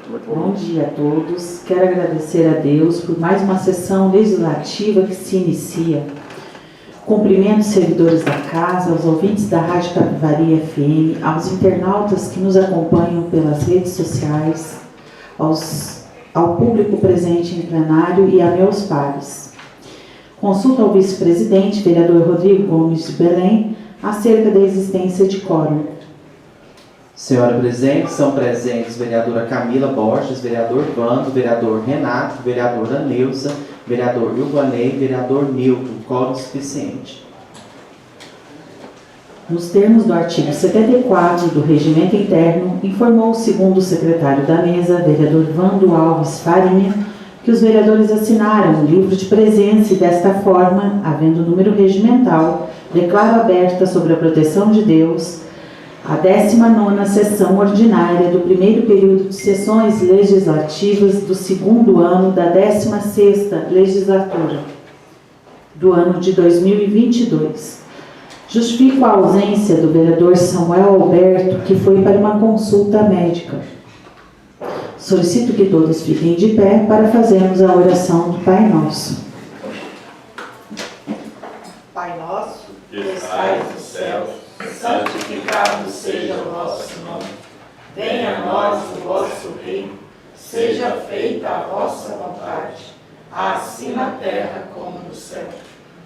Bom dia a todos. Quero agradecer a Deus por mais uma sessão legislativa que se inicia. Cumprimento os servidores da casa, aos ouvintes da Rádio Capivari FM, aos internautas que nos acompanham pelas redes sociais, ao público presente em plenário e a meus pares. Consulta ao vice-presidente, vereador Rodrigo Gomes de Belém, acerca da existência de quórum. Senhora presidente, são presentes vereadora Camila Borges, vereador Vando, vereador Renato, vereadora Neuza, vereador Ilvanei, vereador Nilton, quórum suficiente. Nos termos do artigo 74 do Regimento Interno, informou o segundo secretário da mesa, vereador Vando Alves Farinha, que os vereadores assinaram o livro de presença e, desta forma, havendo número regimental, declaro aberta sobre a proteção de Deus a 19ª sessão ordinária do primeiro período de sessões legislativas do segundo ano da 16ª legislatura do ano de 2022. Justifico a ausência do vereador Samuel Alberto, que foi para uma consulta médica. Solicito que todos fiquem de pé para fazermos a oração do Pai Nosso. Pai nosso, que estais no céu, santificado seja o vosso nome. Venha a nós o vosso reino, seja feita a vossa vontade, assim na terra como no céu.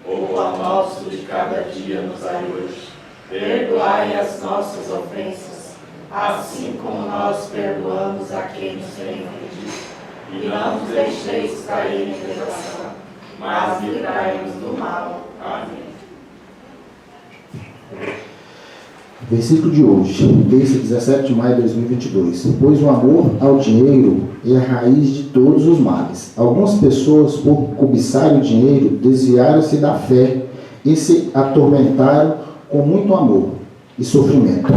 O pão nosso de cada dia nos dai hoje. Perdoai as nossas ofensas, assim como nós perdoamos a quem nos tem ofendido. E não nos deixeis cair em tentação, mas livrai-nos do mal. Amém. Versículo de hoje, terça, 17 de maio de 2022. Pois o amor ao dinheiro é a raiz de todos os males. Algumas pessoas, por cobiçarem o dinheiro, desviaram-se da fé e se atormentaram com muito amor e sofrimento.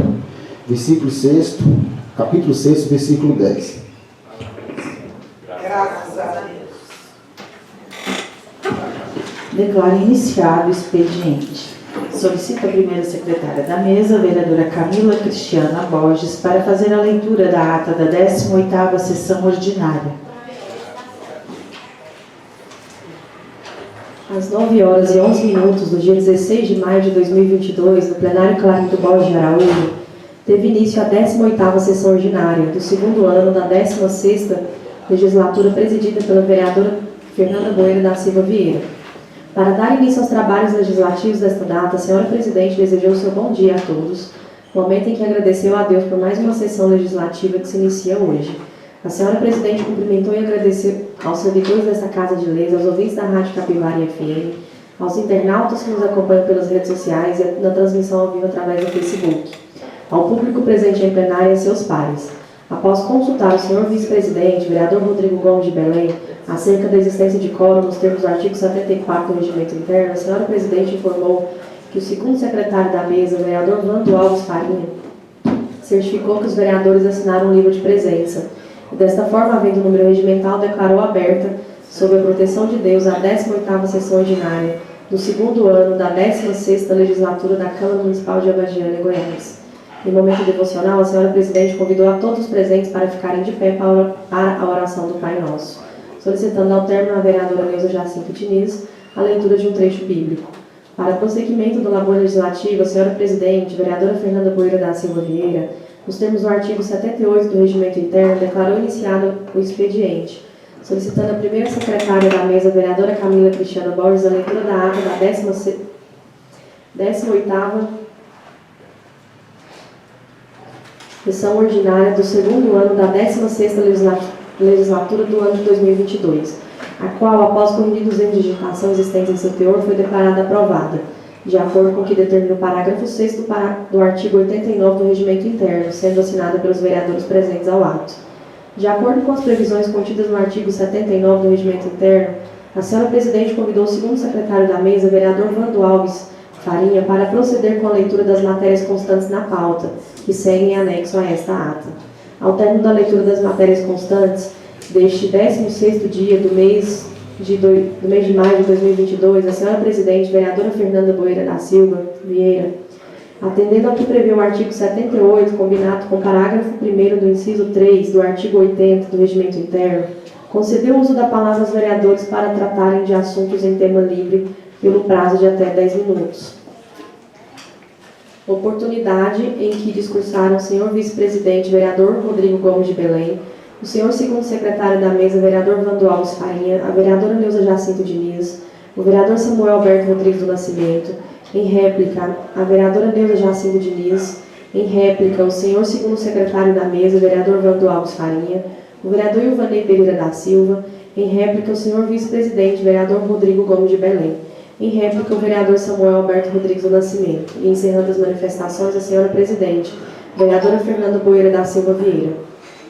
Versículo 6, capítulo 6, versículo 10. Graças a Deus. Declaro iniciado o expediente. Solicito a primeira secretária da mesa, vereadora Camila Cristiana Borges, para fazer a leitura da ata da 18ª sessão ordinária. Às 9h11 do dia 16 de maio de 2022, no plenário Clarindo Borges de Araújo, teve início a 18ª sessão ordinária do segundo ano da 16ª legislatura, presidida pela vereadora Fernanda Boeira da Silva Vieira. Para dar início aos trabalhos legislativos desta data, a senhora presidente desejou seu bom dia a todos, momento em que agradeceu a Deus por mais uma sessão legislativa que se inicia hoje. A senhora presidente cumprimentou e agradeceu aos servidores desta Casa de Leis, aos ouvintes da Rádio Capivari FM, aos internautas que nos acompanham pelas redes sociais e na transmissão ao vivo através do Facebook, ao público presente em plenário e a seus pares. Após consultar o senhor vice-presidente, vereador Rodrigo Gomes de Belém, acerca da existência de quórum nos termos do artigo 74 do Regimento Interno, a senhora presidente informou que o segundo secretário da mesa, vereador Vando Alves Farinha, certificou que os vereadores assinaram um livro de presença e, desta forma, havendo o número regimental, declarou aberta, sob a proteção de Deus, a 18ª sessão ordinária do segundo ano da 16ª legislatura da Câmara Municipal de Abagiana, Goiás. Em momento devocional, a senhora presidente convidou a todos os presentes para ficarem de pé para a oração do Pai Nosso, solicitando ao término a vereadora Neuza Jacinto Diniz a leitura de um trecho bíblico. Para prosseguimento do labor legislativo, a senhora presidente, vereadora Fernanda Boeira da Silva Vieira, nos termos do artigo 78 do Regimento Interno, declarou iniciado o expediente, solicitando a primeira secretária da mesa, vereadora Camila Cristiana Borges, a leitura da ata da 18ª sessão ordinária do segundo ano da 16ª legislatura do ano de 2022, a qual, após corrigidos erros de digitação existentes em seu teor, foi declarada aprovada, de acordo com o que determina o parágrafo 6º do artigo 89 do Regimento Interno, sendo assinada pelos vereadores presentes ao ato. De acordo com as previsões contidas no artigo 79 do Regimento Interno, a senhora presidente convidou o segundo secretário da mesa, vereador Vando Alves Farinha, para proceder com a leitura das matérias constantes na pauta, que seguem em anexo a esta ata. Ao término da leitura das matérias constantes deste 16º dia do mês de maio de 2022, a senhora presidente, vereadora Fernanda Boeira da Silva Vieira, Atendendo ao que prevê o artigo 78, combinado com o parágrafo 1º do inciso 3 do artigo 80 do Regimento Interno, concedeu o uso da palavra aos vereadores para tratarem de assuntos em tema livre pelo prazo de até 10 minutos. Oportunidade em que discursaram o senhor vice-presidente, vereador Rodrigo Gomes de Belém, o senhor segundo secretário da mesa, vereador Vando Alves Farinha, a vereadora Neuza Jacinto Diniz, o vereador Samuel Alberto Rodrigues do Nascimento, em réplica, a vereadora Neuza Jacinto Diniz, em réplica, o senhor segundo secretário da mesa, vereador Vando Alves Farinha, o vereador Ilvanei Pereira da Silva, em réplica, o senhor vice-presidente, vereador Rodrigo Gomes de Belém, em réplica, o vereador Samuel Alberto Rodrigues do Nascimento, e encerrando as manifestações, a senhora presidente, vereadora Fernanda Boeira da Silva Vieira.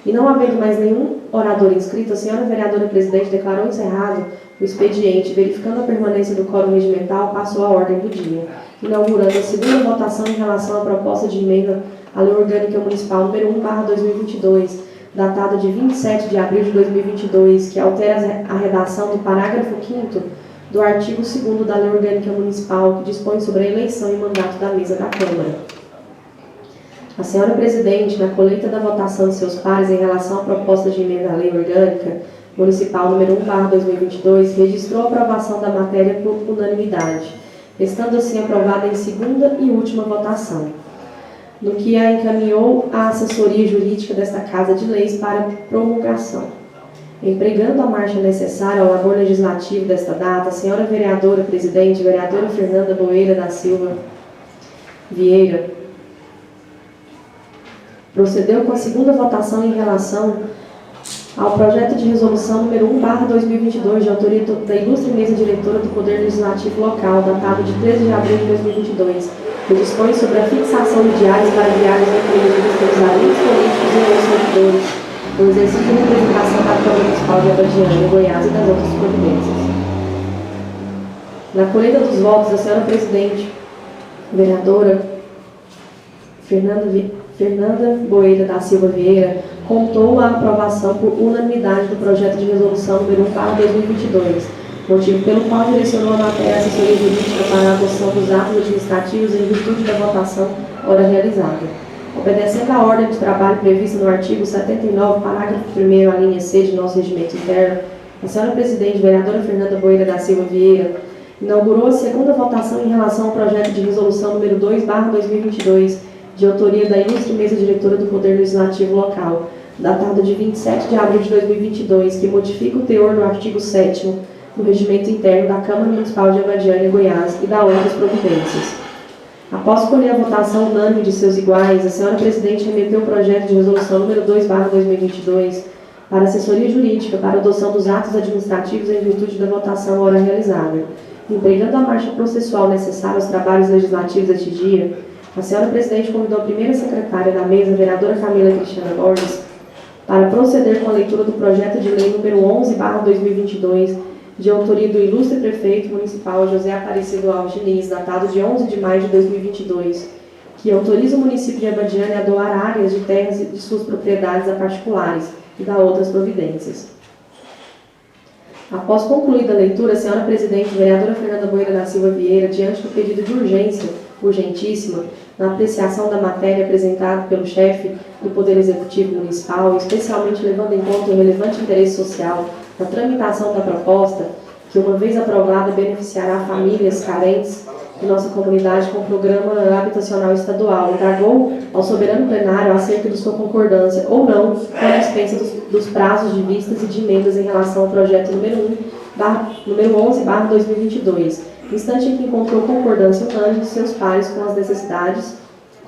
E não havendo mais nenhum orador inscrito, a senhora vereadora presidente declarou encerrado o expediente, verificando a permanência do quórum regimental, passou a ordem do dia, inaugurando a segunda votação em relação à proposta de emenda à Lei Orgânica Municipal número 1/2022, datada de 27 de abril de 2022, que altera a redação do parágrafo 5º do artigo 2º da Lei Orgânica Municipal, que dispõe sobre a eleição e mandato da mesa da Câmara. A senhora presidente, na colheita da votação de seus pares em relação à proposta de emenda à Lei Orgânica Municipal número 1/2022, registrou a aprovação da matéria por unanimidade, estando assim aprovada em segunda e última votação, no que a encaminhou à assessoria jurídica desta Casa de Leis para promulgação. Empregando a marcha necessária ao labor legislativo desta data, a senhora vereadora presidente, vereadora Fernanda Boeira da Silva Vieira, procedeu com a segunda votação em relação ao projeto de resolução número 1/2022, de autoria da ilustre mesa diretora do Poder Legislativo Local, datado de 13 de abril de 2022, que dispõe sobre a fixação de diários para diários recolhidos pelos agentes políticos e outros servidores, no exercício de representação da Câmara Municipal de Abadiânia, Goiás e das outras providências. Na colheita dos votos, a senhora presidente, vereadora Fernanda Boeira da Silva Vieira, contou a aprovação por unanimidade do projeto de resolução número 1/2022, motivo pelo qual direcionou a matéria à assessoria jurídica para a adoção dos atos administrativos em virtude da votação ora realizada. Obedecendo à ordem de trabalho prevista no artigo 79, parágrafo 1º, a linha C de nosso regimento interno, a senhora presidente, vereadora Fernanda Boeira da Silva Vieira, inaugurou a segunda votação em relação ao projeto de resolução número 2/2022, de autoria da ilustre mesa diretora do Poder Legislativo Local, datado de 27 de abril de 2022, que modifica o teor do artigo 7º do Regimento Interno da Câmara Municipal de Abadiânia, Goiás, e da outras providências. Após colher a votação unânime de seus iguais, a senhora presidente remeteu o projeto de resolução número 2/2022 para a assessoria jurídica para a adoção dos atos administrativos em virtude da votação ora realizada. Empregando a marcha processual necessária aos trabalhos legislativos deste dia, a senhora presidente convidou a primeira secretária da mesa, vereadora Camila Cristiana Borges, para proceder com a leitura do projeto de lei número 11/2022, de autoria do ilustre prefeito municipal José Aparecido Alves Diniz, datado de 11 de maio de 2022, que autoriza o município de Abadiânia a doar áreas de terras de suas propriedades a particulares e da outras providências. Após concluída a leitura, a senhora presidente, vereadora Fernanda Boeira da Silva Vieira, diante do pedido de urgência, urgentíssima, na apreciação da matéria apresentada pelo chefe do Poder Executivo Municipal, especialmente levando em conta o relevante interesse social da tramitação da proposta, que uma vez aprovada beneficiará famílias carentes de nossa comunidade com o Programa Habitacional Estadual, encargou ao soberano plenário acerca de sua concordância ou não com a dispensa dos prazos de vistas e de emendas em relação ao projeto número 11/2022, instante em que encontrou concordância unânime de seus pares com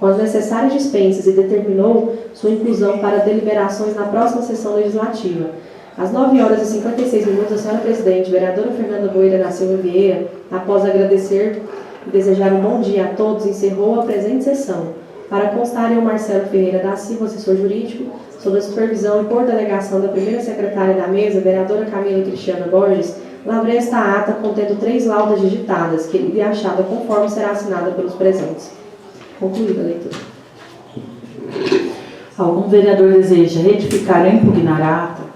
as necessárias dispensas e determinou sua inclusão para deliberações na próxima sessão legislativa. Às 9h56, a senhora presidente, vereadora Fernanda Boeira da Silva Vieira, após agradecer e desejar um bom dia a todos, encerrou a presente sessão. Para constar, eu, Marcelo Ferreira da Silva, assessor jurídico, sob a supervisão e por delegação da primeira secretária da mesa, vereadora Camila Cristiana Borges, lavrei esta ata contendo 3 laudas digitadas, que lhe achada conforme será assinada pelos presentes. Concluída a leitura. Algum vereador deseja retificar ou impugnar a ata?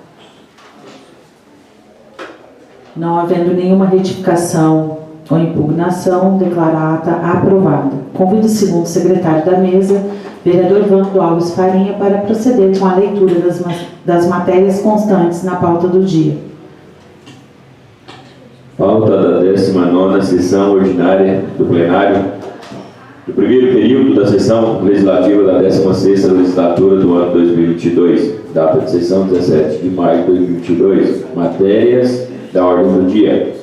Não havendo nenhuma retificação ou impugnação, declaro a ata aprovada. Convido o segundo secretário da mesa, vereador Vando Alves Farinha, para proceder com a leitura das matérias constantes na pauta do dia. Pauta da 19ª sessão ordinária do plenário do primeiro período da sessão legislativa da 16ª legislatura do ano 2022, data de sessão 17 de maio de 2022, matérias da ordem do dia.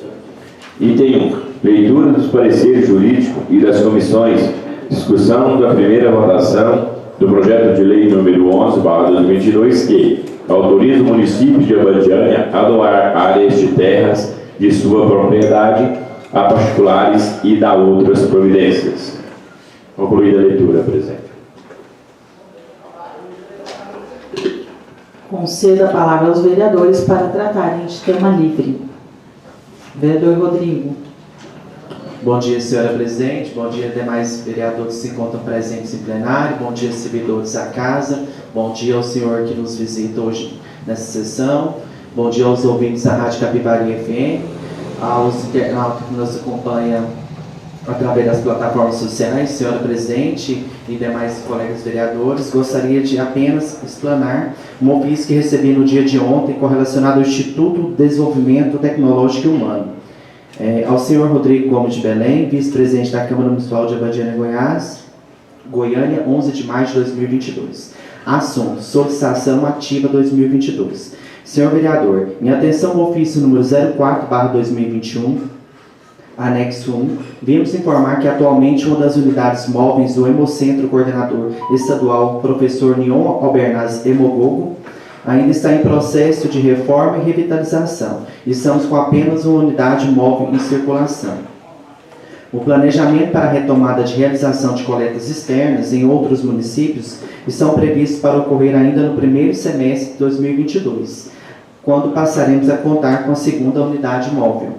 Item 1. Leitura dos pareceres jurídicos e das comissões, discussão da primeira votação do projeto de lei número 11/2022, que autoriza o município de Abadiânia a doar áreas de terras de sua propriedade a particulares e da outras providências. Concluída a leitura, presidente. Concedo a palavra aos vereadores para tratarem de tema livre. Vereador Rodrigo. Bom dia, senhora presidente. Bom dia, demais vereadores que se encontram presentes em plenário. Bom dia, servidores da casa. Bom dia ao senhor que nos visita hoje nessa sessão. Bom dia aos ouvintes da Rádio Capivari FM, aos internautas que nos acompanham através das plataformas sociais. Senhora presidente e demais colegas vereadores, gostaria de apenas explanar um ofício que recebi no dia de ontem correlacionado ao Instituto de Desenvolvimento Tecnológico e Humano. Ao senhor Rodrigo Gomes de Belém, vice-presidente da Câmara Municipal de Abadiânia, Goiânia, 11 de maio de 2022. Assunto: solicitação ativa 2022. Senhor vereador, em atenção ao ofício número 04/2021, anexo 1, vimos informar que atualmente uma das unidades móveis do Hemocentro Coordenador Estadual, professor Nion Albernaz Hemogogo, ainda está em processo de reforma e revitalização. Estamos com apenas uma unidade móvel em circulação. O planejamento para a retomada de realização de coletas externas em outros municípios estão previstos para ocorrer ainda no primeiro semestre de 2022, quando passaremos a contar com a segunda unidade móvel.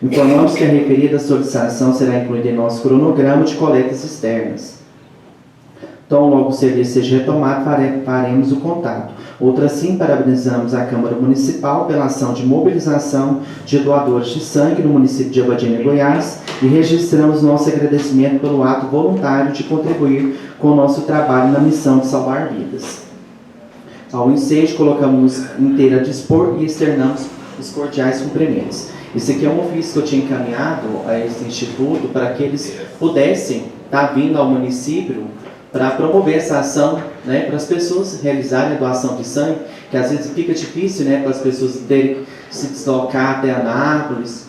Informamos que a referida solicitação será incluída em nosso cronograma de coletas externas. Então, logo o serviço seja retomado, faremos o contato. Outra sim, parabenizamos a Câmara Municipal pela ação de mobilização de doadores de sangue no município de Abadiânia, Goiás, e registramos nosso agradecimento pelo ato voluntário de contribuir com o nosso trabalho na missão de salvar vidas. Ao ensejo, colocamos inteira a dispor e externamos os cordiais cumprimentos. Esse aqui é um ofício que eu tinha encaminhado a esse instituto para que eles pudessem estar vindo ao município para promover essa ação, né, para as pessoas realizarem a doação de sangue, que às vezes fica difícil, né, para as pessoas terem se deslocar até Anápolis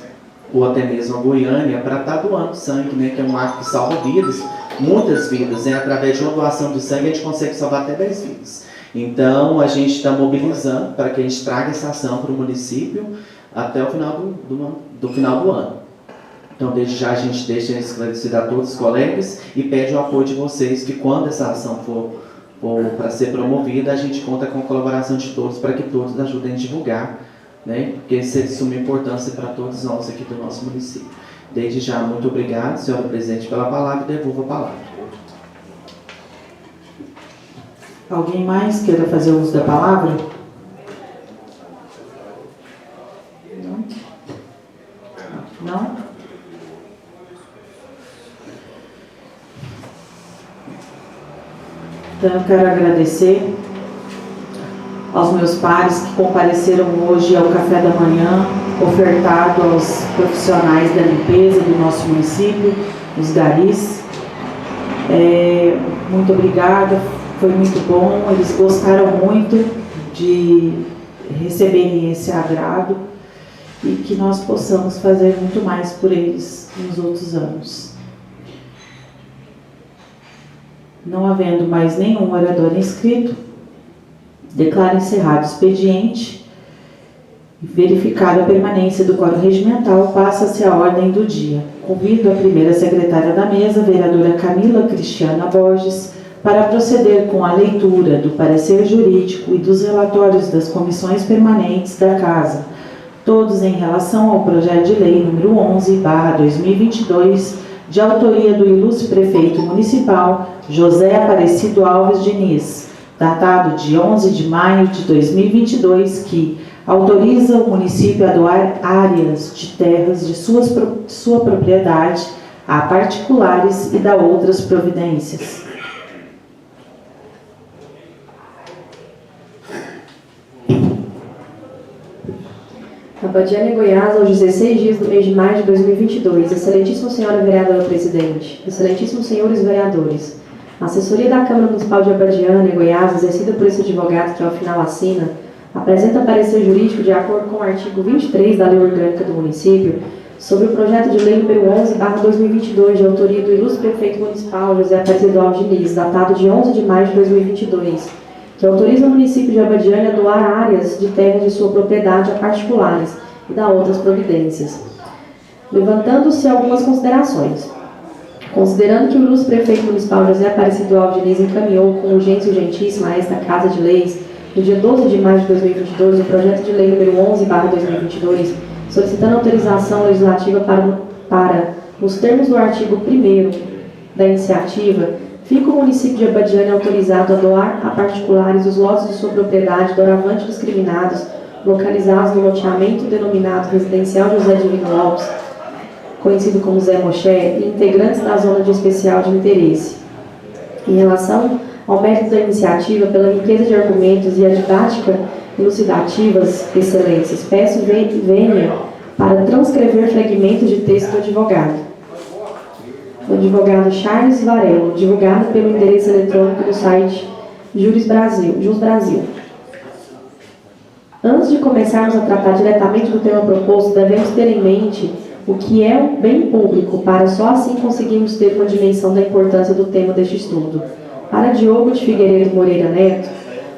ou até mesmo a Goiânia para estar doando sangue, né, que é um ato que salva vidas, muitas vidas, né, através de uma doação de sangue a gente consegue salvar até 10 vidas. Então a gente está mobilizando para que a gente traga essa ação para o município até o final do final do ano. Então, desde já, a gente deixa esclarecido a todos os colegas e pede o apoio de vocês, que quando essa ação for para ser promovida, a gente conta com a colaboração de todos, para que todos ajudem a divulgar, né? Porque isso é de suma importância para todos nós aqui do nosso município. Desde já, muito obrigado, senhora presidente, pela palavra, e devolvo a palavra. Alguém mais queira fazer uso da palavra? Não? Então, eu quero agradecer aos meus pares que compareceram hoje ao café da manhã, ofertado aos profissionais da limpeza do nosso município, os garis. Muito obrigada, foi muito bom, eles gostaram muito de receberem esse agrado e que nós possamos fazer muito mais por eles nos outros anos. Não havendo mais nenhum orador inscrito, declaro encerrado o expediente. Verificada a permanência do quórum regimental, passa-se a ordem do dia. Convido a primeira secretária da mesa, vereadora Camila Cristiana Borges, para proceder com a leitura do parecer jurídico e dos relatórios das comissões permanentes da Casa, todos em relação ao projeto de lei número 11/2022, de autoria do ilustre prefeito municipal José Aparecido Alves Diniz, datado de 11 de maio de 2022, que autoriza o município a doar áreas de terras de sua propriedade a particulares e da outras providências. Abadiânia, Goiás, aos 16 dias do mês de maio de 2022. Excelentíssima Senhora Vereadora Presidente, Excelentíssimos Senhores Vereadores, a assessoria da Câmara Municipal de Abadiânia, Goiás, exercida por esse advogado que ao final assina, apresenta parecer jurídico de acordo com o artigo 23 da Lei Orgânica do Município sobre o projeto de lei número 11/2022, de autoria do ilustre prefeito municipal José Aparecido Alves Diniz, datado de 11 de maio de 2022, que autoriza o município de Abadiânia a doar áreas de terra de sua propriedade a particulares e da outras providências. Levantando-se algumas considerações. Considerando que o ilustre prefeito municipal José Aparecido Alves Diniz encaminhou com urgência urgentíssima a esta Casa de Leis, no dia 12 de maio de 2022, o projeto de lei número 11/2022, solicitando autorização legislativa para, nos termos do artigo 1º da iniciativa, fica o município de Abadiânia autorizado a doar a particulares os lotes de sua propriedade doravante discriminados, localizados no loteamento denominado Residencial José Divino Lopes, conhecido como Zé Moché, e integrantes da Zona de Especial de Interesse. Em relação ao mérito da iniciativa, pela riqueza de argumentos e a didática elucidativas, excelências, peço venha para transcrever fragmentos de texto do advogado. O advogado Charles Varelo, divulgado pelo endereço eletrônico do site Jus Brasil. Antes de começarmos a tratar diretamente do tema proposto, devemos ter em mente o que é um bem público, para só assim conseguirmos ter uma dimensão da importância do tema deste estudo. Para Diogo de Figueiredo Moreira Neto,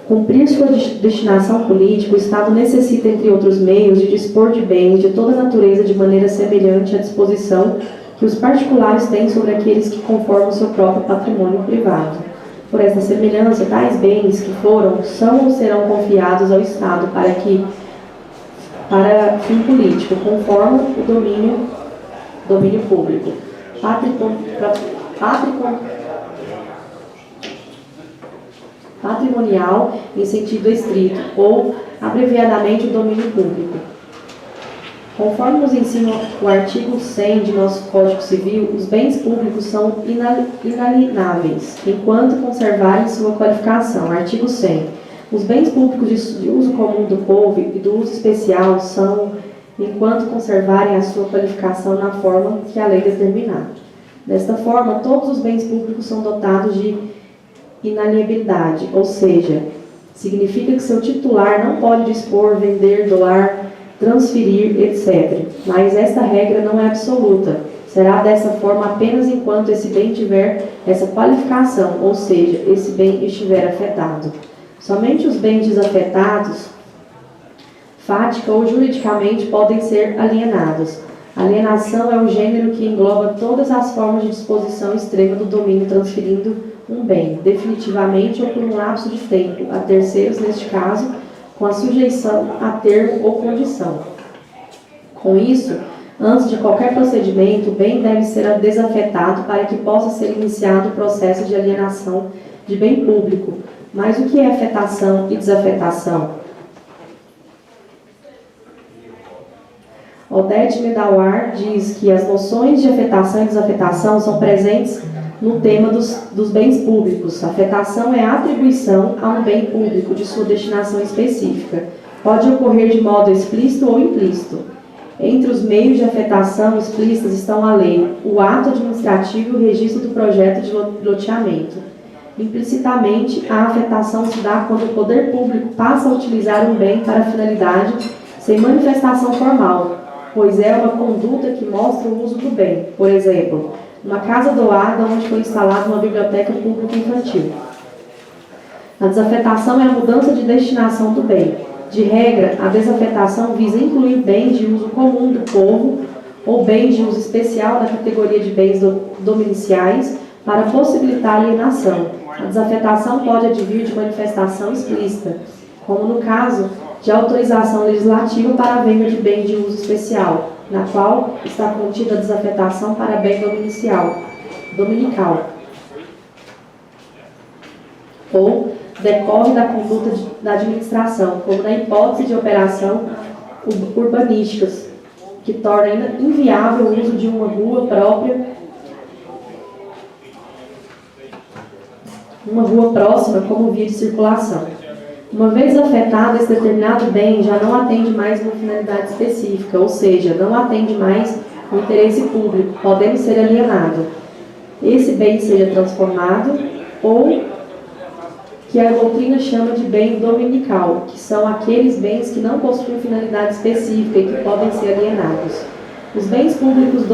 cumprir sua destinação política, o Estado necessita, entre outros meios, de dispor de bens de toda natureza de maneira semelhante à disposição que os particulares têm sobre aqueles que conformam seu próprio patrimônio privado. Por esta semelhança, tais bens que foram, são ou serão confiados ao Estado para fim político, conforme o domínio público, patrimonial em sentido estrito, ou, abreviadamente, o domínio público. Conforme nos ensina o artigo 100 de nosso Código Civil, os bens públicos são inalienáveis, enquanto conservarem sua qualificação. Artigo 100. Os bens públicos de uso comum do povo e do uso especial são, enquanto conservarem a sua qualificação na forma que a lei determinar. Desta forma, todos os bens públicos são dotados de inalienabilidade, ou seja, significa que seu titular não pode dispor, vender, doar, transferir, etc. Mas esta regra não é absoluta. Será dessa forma apenas enquanto esse bem tiver essa qualificação, ou seja, esse bem estiver afetado. Somente os bens desafetados, fática ou juridicamente, podem ser alienados. Alienação é o gênero que engloba todas as formas de disposição extrema do domínio transferindo um bem, definitivamente ou por um lapso de tempo, a terceiros, neste caso, com a sujeição a termo ou condição. Com isso, antes de qualquer procedimento, o bem deve ser desafetado para que possa ser iniciado o processo de alienação de bem público. Mas o que é afetação e desafetação? Odete Medawar diz que as noções de afetação e desafetação são presentes no tema dos bens públicos. A afetação é a atribuição a um bem público de sua destinação específica. Pode ocorrer de modo explícito ou implícito. Entre os meios de afetação explícitos estão a lei, o ato administrativo e o registro do projeto de loteamento. Implicitamente, a afetação se dá quando o poder público passa a utilizar um bem para finalidade sem manifestação formal, pois é uma conduta que mostra o uso do bem. Por exemplo, uma casa doada onde foi instalada uma biblioteca pública infantil. A desafetação é a mudança de destinação do bem. De regra, a desafetação visa incluir bens de uso comum do povo ou bens de uso especial da categoria de bens dominiciais para possibilitar a alienação. A desafetação pode advir de manifestação explícita, como no caso de autorização legislativa para a venda de bem de uso especial, na qual está contida a desafetação para bem dominical, ou decorre da conduta da administração, como na hipótese de operação urbanísticas, que torna inviável o uso de uma rua própria uma rua próxima como via de circulação. Uma vez afetado, esse determinado bem já não atende mais uma finalidade específica, ou seja, não atende mais o interesse público, podendo ser alienado. Esse bem seja transformado ou que a doutrina chama de bem dominical, que são aqueles bens que não possuem finalidade específica e que podem ser alienados. Os bens públicos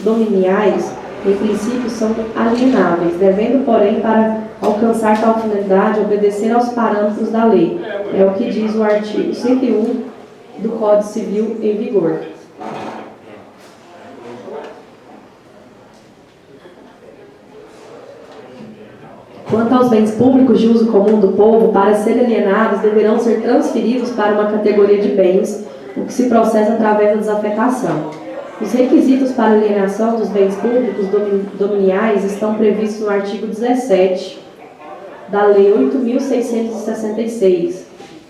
dominiais, em princípio, são alienáveis, devendo, porém, para alcançar tal finalidade, obedecer aos parâmetros da lei. É o que diz o artigo 101 do Código Civil em vigor. Quanto aos bens públicos de uso comum do povo, para serem alienados, deverão ser transferidos para uma categoria de bens, o que se processa através da desafetação. Os requisitos para alienação dos bens públicos dominiais estão previstos no artigo 17 da Lei 8.666,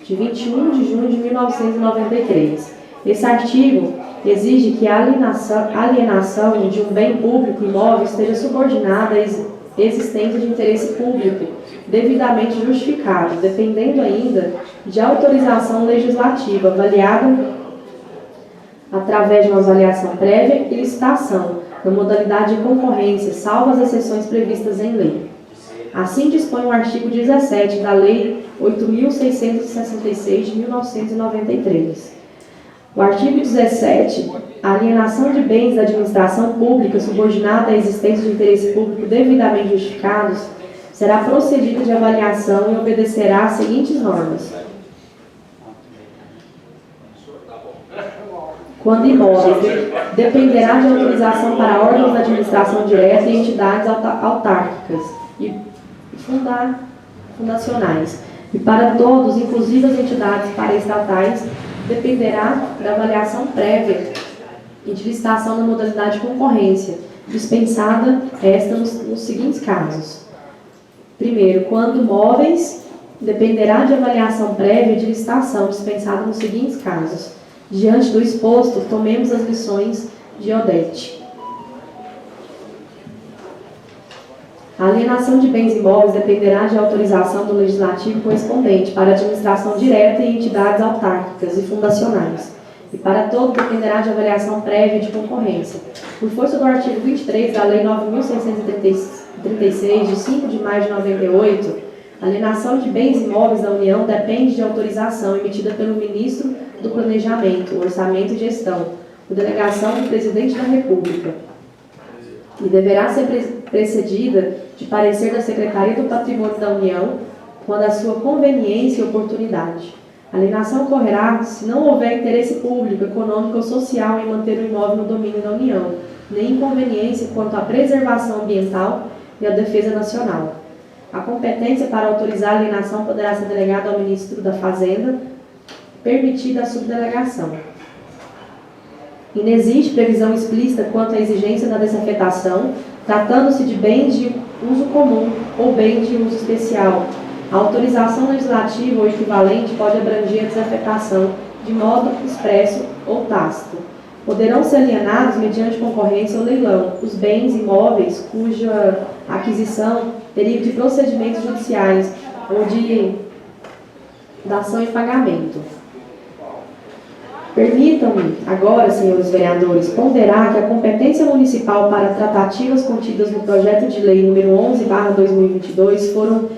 de 21 de junho de 1993. Esse artigo exige que a alienação de um bem público imóvel esteja subordinada à existência de interesse público devidamente justificado, dependendo ainda de autorização legislativa avaliada através de uma avaliação prévia e licitação, na modalidade de concorrência, salvo as exceções previstas em lei. Assim dispõe o artigo 17 da Lei 8.666 de 1993. O artigo 17, a alienação de bens da administração pública subordinada à existência de interesse público devidamente justificados será procedida de avaliação e obedecerá às seguintes normas. Quando imóveis, dependerá de autorização para órgãos da administração direta e entidades autárquicas e fundacionais. E para todos, inclusive as entidades paraestatais, dependerá da avaliação prévia e de licitação na modalidade de concorrência, dispensada esta nos seguintes casos. Primeiro, quando móveis, dependerá de avaliação prévia e de licitação, dispensada nos seguintes casos. Diante do exposto, tomemos as lições de Odete. A alienação de bens imóveis dependerá de autorização do legislativo correspondente para administração direta e entidades autárquicas e fundacionais. E para todo dependerá de avaliação prévia de concorrência. Por força do artigo 23 da Lei 9.636, de 5 de maio de 98, a alienação de bens imóveis da União depende de autorização emitida pelo Ministro do Planejamento, Orçamento e Gestão, por delegação do Presidente da República, e deverá ser precedida de parecer da Secretaria do Patrimônio da União, quando a sua conveniência e oportunidade. A alienação ocorrerá se não houver interesse público, econômico ou social em manter o imóvel no domínio da União, nem inconveniência quanto à preservação ambiental e à defesa nacional. A competência para autorizar a alienação poderá ser delegada ao Ministro da Fazenda, permitida a subdelegação. Inexiste previsão explícita quanto à exigência da desafetação, tratando-se de bens de uso comum ou bens de uso especial. A autorização legislativa ou equivalente pode abranger a desafetação de modo expresso ou tácito. Poderão ser alienados mediante concorrência ou leilão os bens imóveis cuja aquisição derive de procedimentos judiciais ou de dação em pagamento. Permitam-me agora, senhores vereadores, ponderar que a competência municipal para tratativas contidas no projeto de lei número 11/2022 foram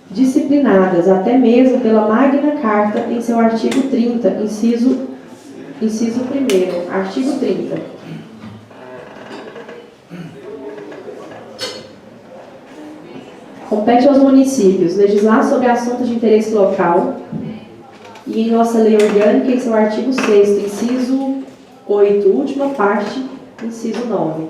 disciplinadas até mesmo pela Magna Carta em seu artigo 30, inciso 1º, artigo 30. Compete aos municípios legislar sobre assuntos de interesse local e em nossa lei orgânica, em seu artigo 6º, inciso 8, última parte, inciso 9.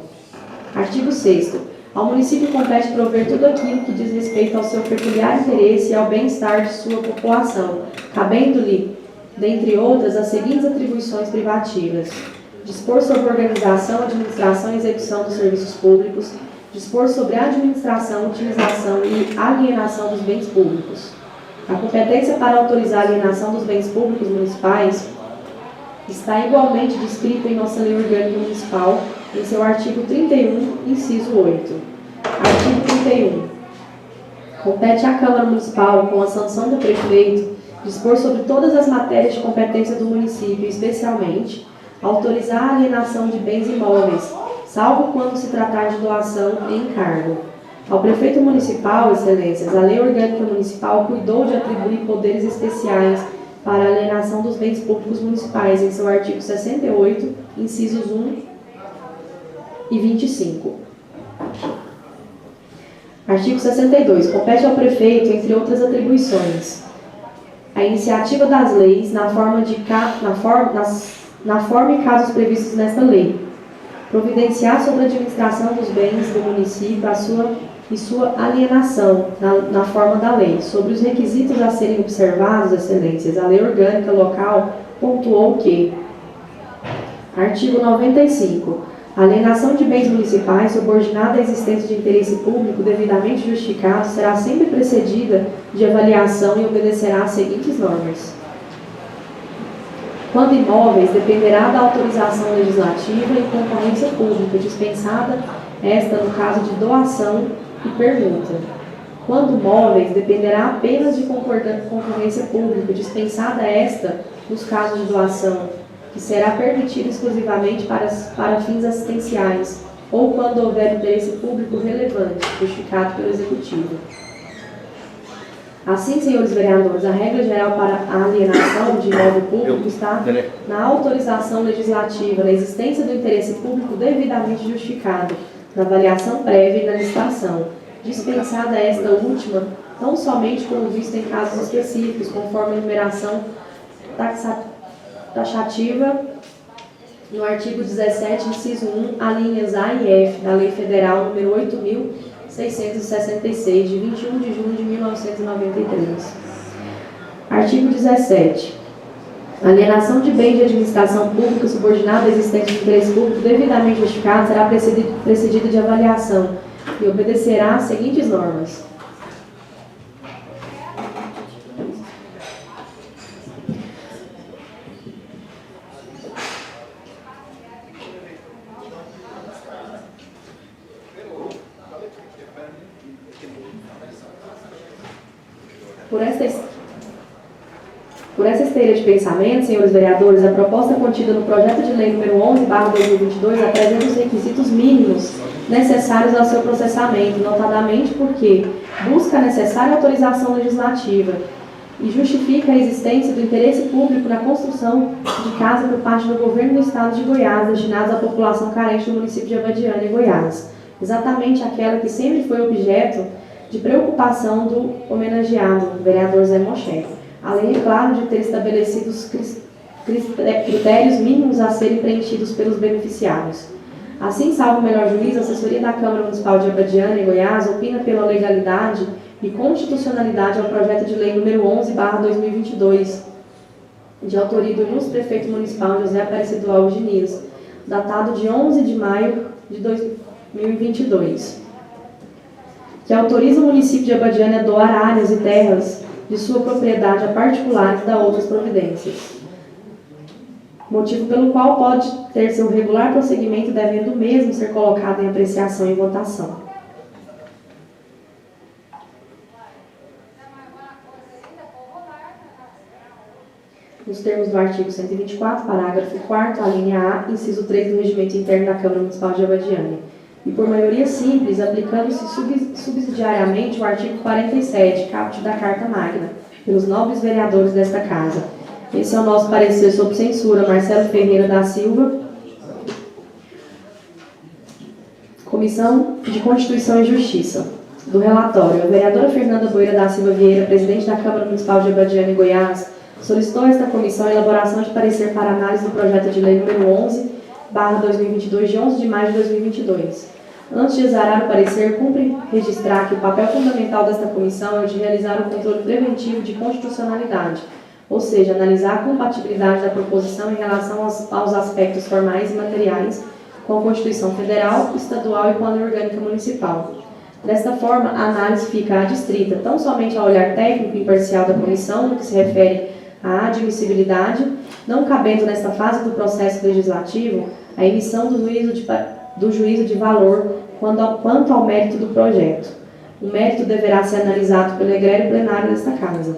Artigo 6º. Ao município compete prover tudo aquilo que diz respeito ao seu peculiar interesse e ao bem-estar de sua população, cabendo-lhe, dentre outras, as seguintes atribuições privativas: dispor sobre a organização, administração e execução dos serviços públicos, dispor sobre a administração, utilização e alienação dos bens públicos. A competência para autorizar a alienação dos bens públicos municipais está igualmente descrita em nossa Lei Orgânica Municipal, em seu artigo 31, inciso 8. Artigo 31. Compete à Câmara Municipal, com a sanção do prefeito, dispor sobre todas as matérias de competência do município, especialmente autorizar a alienação de bens imóveis, salvo quando se tratar de doação em encargo. Ao prefeito municipal, excelências, a Lei Orgânica Municipal cuidou de atribuir poderes especiais para a alienação dos bens públicos municipais, em seu artigo 68, incisos 1 e 25. Artigo 62. Compete ao prefeito, entre outras atribuições, a iniciativa das leis na forma e casos previstos nesta lei, providenciar sobre a administração dos bens do município e sua alienação na forma da lei. Sobre os requisitos a serem observados, excelências, a lei orgânica local pontuou que: artigo 95. A alienação de bens municipais subordinada à existência de interesse público devidamente justificado será sempre precedida de avaliação e obedecerá às seguintes normas. Quando imóveis, dependerá da autorização legislativa e concorrência pública, dispensada esta no caso de doação e permuta. Quando móveis, dependerá apenas de concorrência pública, dispensada esta nos casos de doação, que será permitida exclusivamente para fins assistenciais, ou quando houver interesse público relevante, justificado pelo Executivo. Assim, senhores vereadores, a regra geral para a alienação de imóvel público está na autorização legislativa, na existência do interesse público devidamente justificado, na avaliação prévia e na licitação, dispensada esta última, tão somente como visto em casos específicos, conforme a enumeração taxativa no artigo 17, inciso 1, alíneas A e F da Lei Federal número 8.666, de 21 de junho de 1993. Artigo 17. A alienação de bem de administração pública subordinada à existência de interesse público devidamente justificado será precedida de avaliação e obedecerá às seguintes normas. Por essa esteira de pensamento, senhores vereadores, a proposta contida no projeto de lei número 11/2022 apresenta os requisitos mínimos necessários ao seu processamento, notadamente porque busca a necessária autorização legislativa e justifica a existência do interesse público na construção de casa por parte do governo do estado de Goiás, destinados à população carente do município de Abadiânia, Goiás, exatamente aquela que sempre foi objeto de preocupação do homenageado, vereador Zé Moché, além, é claro, de ter estabelecido os critérios mínimos a serem preenchidos pelos beneficiários. Assim, salvo o melhor juízo, a assessoria da Câmara Municipal de Abadiânia, Goiás, opina pela legalidade e constitucionalidade ao projeto de lei número 11/2022, de autoria do ilustre prefeito municipal José Aparecido Alves Diniz, datado de 11 de maio de 2022, que autoriza o município de Abadiânia a doar áreas e terras de sua propriedade a particulares da outras providências, motivo pelo qual pode ter seu regular prosseguimento, devendo o mesmo ser colocado em apreciação e votação. Nos termos do artigo 124, parágrafo 4º, a linha A, inciso 3 do Regimento Interno da Câmara Municipal de Abadiânia, e por maioria simples, aplicando-se subsidiariamente o artigo 47, caput da Carta Magna, pelos nobres vereadores desta Casa. Esse é o nosso parecer sob censura. Marcelo Ferreira da Silva, Comissão de Constituição e Justiça. Do relatório, a vereadora Fernanda Boeira da Silva Vieira, presidente da Câmara Municipal de Abadiânia, Goiás, solicitou a esta comissão a elaboração de parecer para análise do projeto de lei número 11/2022, de 11 de maio de 2022. Antes de exarar o parecer, cumpre registrar que o papel fundamental desta comissão é o de realizar o controle preventivo de constitucionalidade, ou seja, analisar a compatibilidade da proposição em relação aos aspectos formais e materiais com a Constituição Federal, Estadual e com a Lei Orgânica Municipal. Desta forma, a análise fica adstrita tão somente ao olhar técnico e imparcial da comissão, no que se refere à admissibilidade, não cabendo nesta fase do processo legislativo a emissão do juízo de valor quanto ao mérito do projeto, O mérito deverá ser analisado pelo egrégio plenário desta Casa.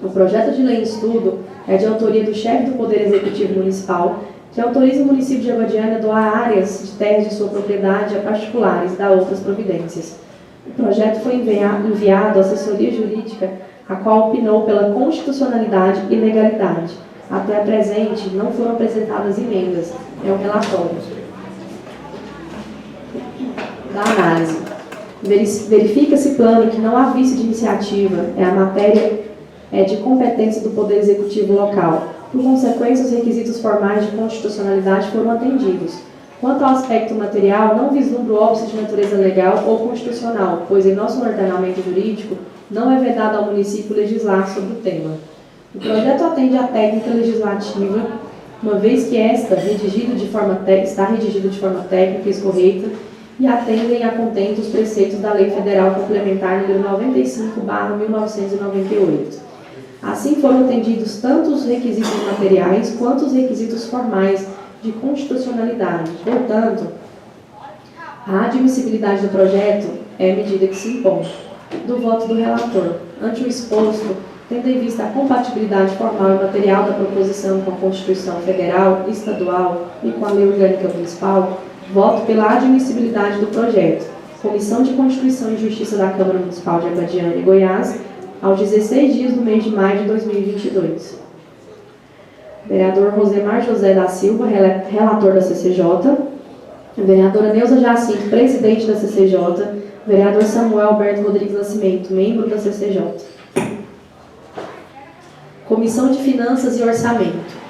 O projeto de lei em estudo é de autoria do chefe do Poder Executivo Municipal, que autoriza o município de Abadiânia a doar áreas de terras de sua propriedade a particulares e dar outras providências. O projeto foi enviado à assessoria jurídica, a qual opinou pela constitucionalidade e legalidade. Até a presente, não foram apresentadas emendas. É um relatório da análise. Verifica-se plano que não há vício de iniciativa, a matéria é de competência do Poder Executivo local. Por consequência, os requisitos formais de constitucionalidade foram atendidos. Quanto ao aspecto material, não vislumbra o óbice de natureza legal ou constitucional, pois em nosso ordenamento jurídico não é vedado ao município legislar sobre o tema. O projeto atende à técnica legislativa, uma vez que esta está redigida de forma técnica e escorreita e atendem a contento os preceitos da Lei Federal Complementar número 95/1998. Assim foram atendidos tanto os requisitos materiais quanto os requisitos formais de constitucionalidade. Portanto, a admissibilidade do projeto é a medida que se impõe. Do voto do relator. Ante o exposto, tendo em vista a compatibilidade formal e material da proposição com a Constituição Federal, Estadual e com a Lei Orgânica Municipal, voto pela admissibilidade do projeto. Comissão de Constituição e Justiça da Câmara Municipal de Abadiânia, Goiás, aos 16 dias do mês de maio de 2022. Vereador Rosemar José da Silva, relator da CCJ. Vereadora Neuza Jacinto, presidente da CCJ. Vereador Samuel Alberto Rodrigues Nascimento, membro da CCJ. Comissão de Finanças e Orçamento.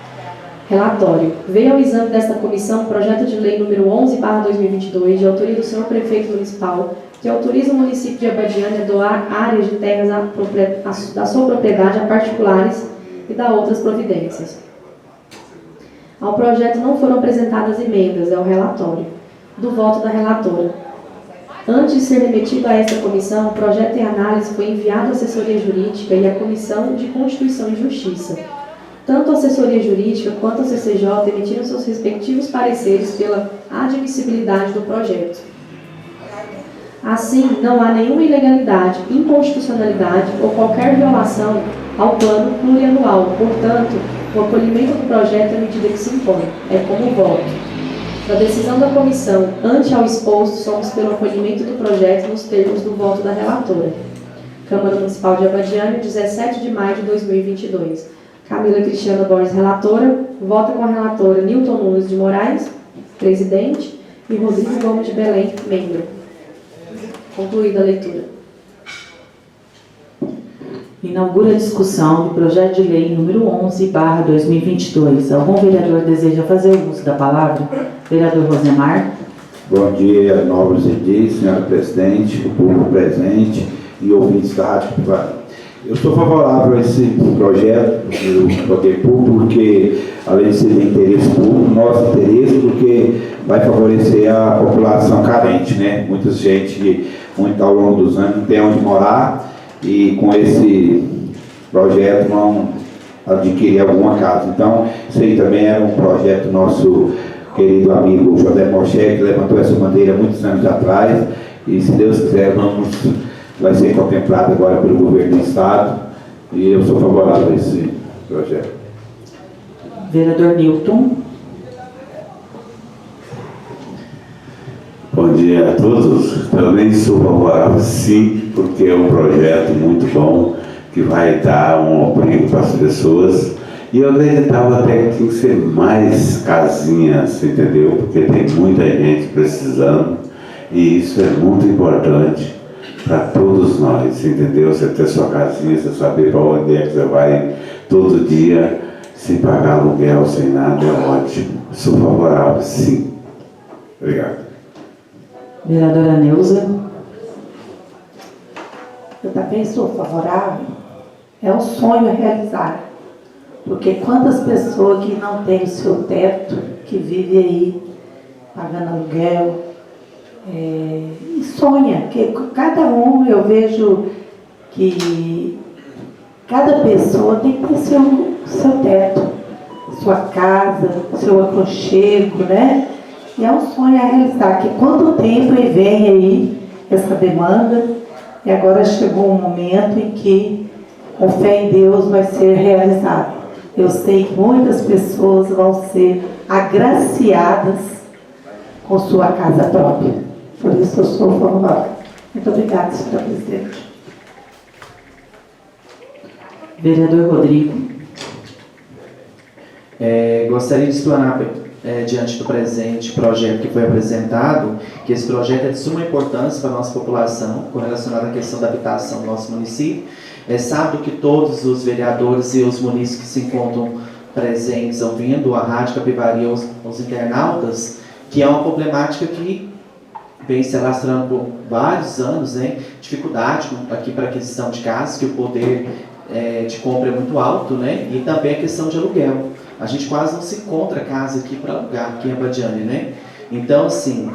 Relatório. Veio ao exame desta comissão o projeto de lei número 11/2022, de autoria do senhor prefeito municipal, que autoriza o município de Abadiânia a doar áreas de terras da sua propriedade a particulares e dar outras providências. Ao projeto não foram apresentadas emendas, é o relatório. Do voto da relatora. Antes de ser remetido a esta comissão, o projeto em análise foi enviado à assessoria jurídica e à Comissão de Constituição e Justiça. Tanto a assessoria jurídica quanto a CCJ emitiram seus respectivos pareceres pela admissibilidade do projeto. Assim, não há nenhuma ilegalidade, inconstitucionalidade ou qualquer violação ao plano plurianual. Portanto, o acolhimento do projeto é a medida que se impõe. É como voto. Da decisão da comissão, ante ao exposto, somos pelo acolhimento do projeto nos termos do voto da relatora. Câmara Municipal de Abadiânia, 17 de maio de 2022. Camila Cristiana Borges, relatora. Vota com a relatora Nilton Nunes de Moraes, presidente, e Rodrigo Gomes de Belém, membro. Concluída a leitura. Inaugura a discussão do projeto de lei número 11/2022. Algum vereador deseja fazer uso da palavra? Vereador Rosemar. Bom dia, nobres edis, senhora presidente, o público presente e ouvintes da Rádio Privada. Eu sou favorável a esse projeto do poder público, porque, além de ser de interesse público, nosso interesse, porque vai favorecer a população carente, né? Muita gente, muito ao longo dos anos, não tem onde morar e com esse projeto vão adquirir alguma casa. Então, isso aí também era um projeto nosso querido amigo José Moché, que levantou essa bandeira muitos anos atrás, e se Deus quiser, vai ser contemplado agora pelo governo do Estado, e eu sou favorável a esse projeto. Vereador Nilton. Bom dia a todos. Também sou favorável, sim, porque é um projeto muito bom, que vai dar um abrigo para as pessoas. E eu acreditava até que tinha que ser mais casinhas, entendeu? Porque tem muita gente precisando, e isso é muito importante para todos nós, entendeu? Você ter sua casinha, você saber para onde é que você vai todo dia, sem pagar aluguel, sem nada, é ótimo. Sou favorável, sim. Obrigado. Vereadora Neuza. Eu também sou favorável. É um sonho a realizar. Porque quantas pessoas que não têm o seu teto, que vivem aí pagando aluguel, e sonha, que cada um, eu vejo que cada pessoa tem que ter seu teto, sua casa, seu aconchego, né? E é um sonho a realizar, que quanto tempo vem aí essa demanda, E agora chegou um momento em que, com fé em Deus, vai ser realizado. Eu sei que muitas pessoas vão ser agraciadas com sua casa própria. Por isso eu sou favorável. Muito obrigada, senhora presidente. Vereador Rodrigo. Gostaria de explanar diante do presente projeto que foi apresentado, que esse projeto é de suma importância para a nossa população, com relação à questão da habitação do nosso município. É sábado que todos os vereadores e os munícipes que se encontram presentes ouvindo a Rádio Capivari, os internautas, que é uma problemática que vem se alastrando por vários anos, né? Dificuldade aqui para aquisição de casas, que o poder de compra é muito alto, né? E também a questão de aluguel. A gente quase não se encontra casa aqui para alugar, aqui em Abadiânia, né? Então, assim,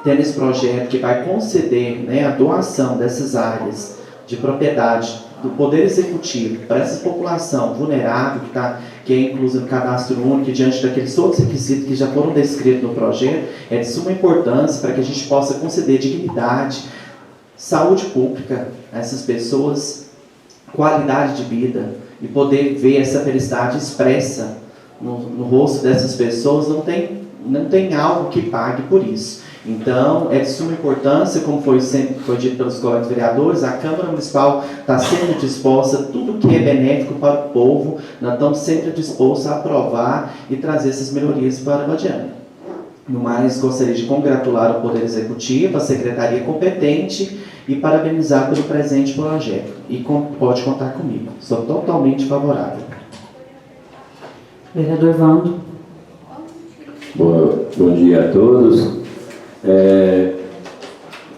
tendo esse projeto que vai conceder, né, a doação dessas áreas de propriedade do Poder Executivo para essa população vulnerável que é inclusa no cadastro único, diante daqueles outros requisitos que já foram descritos no projeto, é de suma importância para que a gente possa conceder dignidade, saúde pública a essas pessoas, qualidade de vida, e poder ver essa felicidade expressa no rosto dessas pessoas. Não tem algo que pague por isso. Então, é de suma importância, como foi dito pelos colegas vereadores, a Câmara Municipal está sempre disposta, tudo que é benéfico para o povo, nós estamos sempre dispostos a aprovar e trazer essas melhorias para a Abadiânia. No mais, gostaria de congratular o Poder Executivo, a Secretaria competente e parabenizar pelo presente projeto. E pode contar comigo, sou totalmente favorável. Vereador Vando. Bom dia a todos.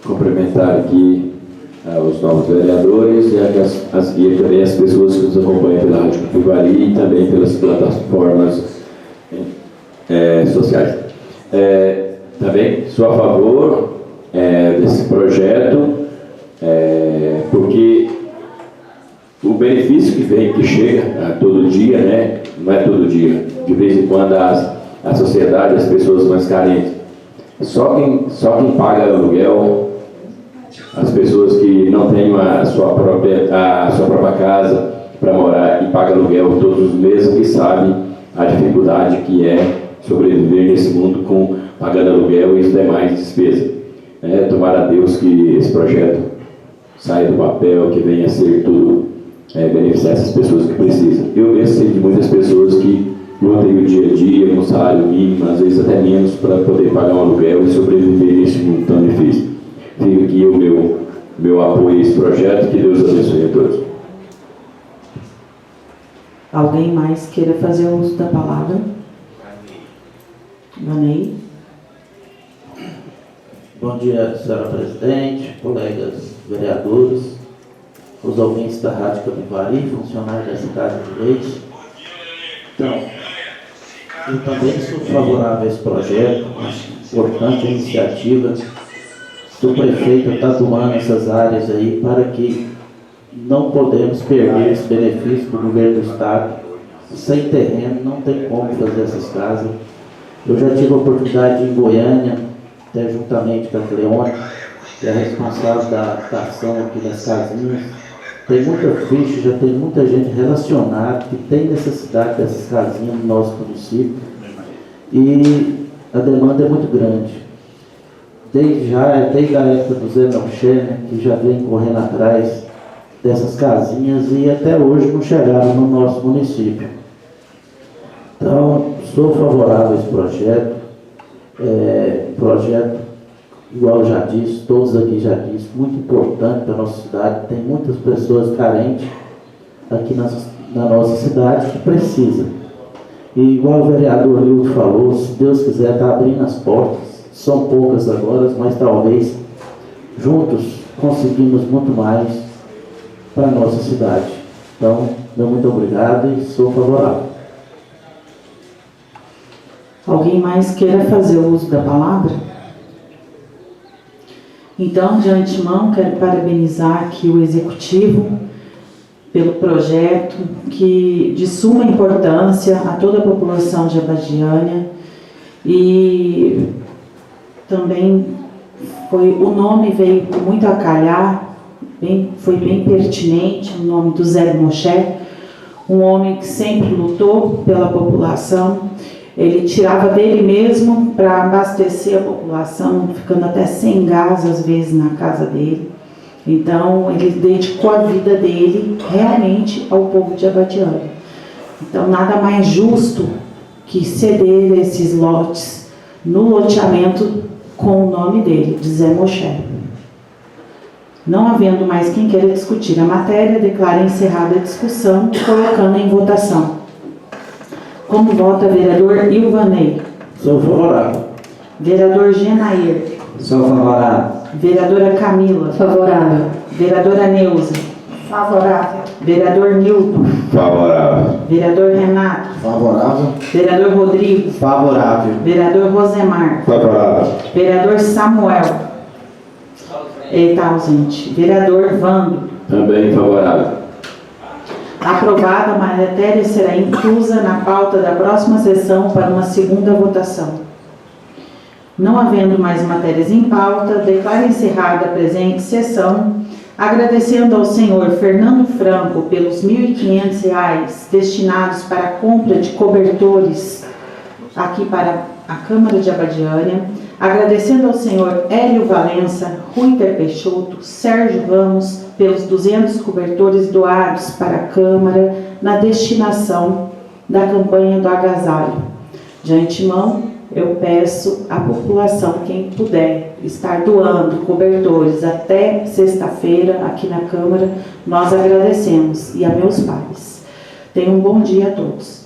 Cumprimentar aqui os novos vereadores e também as pessoas que nos acompanham pela Rádio Capivari e também pelas plataformas sociais. Também sou a favor desse projeto, porque o benefício que chega todo dia, né? Não é todo dia, de vez em quando a sociedade, as pessoas mais carentes, só quem paga aluguel, as pessoas que não têm a sua própria casa para morar e paga aluguel todos os meses, que sabem a dificuldade que é sobreviver nesse mundo pagando aluguel e as demais despesas. Tomara a Deus que esse projeto saia do papel, que venha a ser tudo beneficiar essas pessoas que precisam. Eu mesmo sei de muitas pessoas que lutam o dia a dia com salário mínimo, às vezes até menos, para poder pagar um aluguel e sobreviver nesse mundo tão difícil. Fica aqui o meu apoio a esse projeto, que Deus abençoe a todos. Alguém mais queira fazer uso da palavra? Vanei. Bom dia, senhora presidente, colegas vereadores, os ouvintes da Rádio Capivari, funcionários dessa Casa de Leite. Então, eu também sou favorável a esse projeto, acho importante a iniciativa do prefeito estar tomando essas áreas aí, para que não podemos perder esse benefício do governo do Estado. Sem terreno não tem como fazer essas casas. Eu já tive a oportunidade de ir em Goiânia, até juntamente com a Cleone, que é responsável da ação aqui das casinhas. Tem muita ficha, já tem muita gente relacionada que tem necessidade dessas casinhas no nosso município. E a demanda é muito grande. Desde a época do Zé Melcher, que já vem correndo atrás dessas casinhas e até hoje não chegaram no nosso município. Então, sou favorável a esse projeto. Projeto, igual eu já disse, todos aqui já disse, muito importante para a nossa cidade. Tem muitas pessoas carentes aqui na nossa cidade que precisam. E igual o vereador Nilton falou, se Deus quiser, está abrindo as portas. São poucas agora, mas talvez juntos conseguimos muito mais para a nossa cidade. Então, meu muito obrigado e sou favorável. Alguém mais queira fazer uso da palavra? Então, de antemão, quero parabenizar aqui o Executivo pelo projeto, que de suma importância a toda a população de Abadiânia, e também o nome veio muito a calhar, foi bem pertinente, o nome do Zé Moshe, um homem que sempre lutou pela população. Ele tirava dele mesmo para abastecer a população, ficando até sem gás às vezes na casa dele. Então ele dedicou a vida dele realmente ao povo de Abadiânia. Então nada mais justo que ceder esses lotes no loteamento com o nome dele, de Zé Moshe. Não havendo mais quem queira discutir a matéria, declaro encerrada a discussão, colocando em votação. Como vota vereador Ilvanei? Sou favorável. Vereador Genair? Sou favorável. Vereadora Camila? Favorável. Vereadora Neuza? Favorável. Vereador Nilton? Favorável. Vereador Renato? Favorável. Vereador Rodrigo? Favorável. Vereador Rosemar? Favorável. Vereador Samuel? Ele está ausente. Vereador Vando? Também favorável. Aprovada, a matéria será inclusa na pauta da próxima sessão para uma segunda votação. Não havendo mais matérias em pauta, declaro encerrada a presente sessão, agradecendo ao senhor Fernando Franco pelos R$ 1.500 destinados para a compra de cobertores aqui para a Câmara de Abadiânia, agradecendo ao senhor Hélio Valença, Ruiter Peixoto, Sérgio Ramos pelos 200 cobertores doados para a Câmara na destinação da campanha do agasalho. De antemão, eu peço à população, quem puder estar doando cobertores até sexta-feira aqui na Câmara, nós agradecemos, e a meus pais. Tenham um bom dia a todos.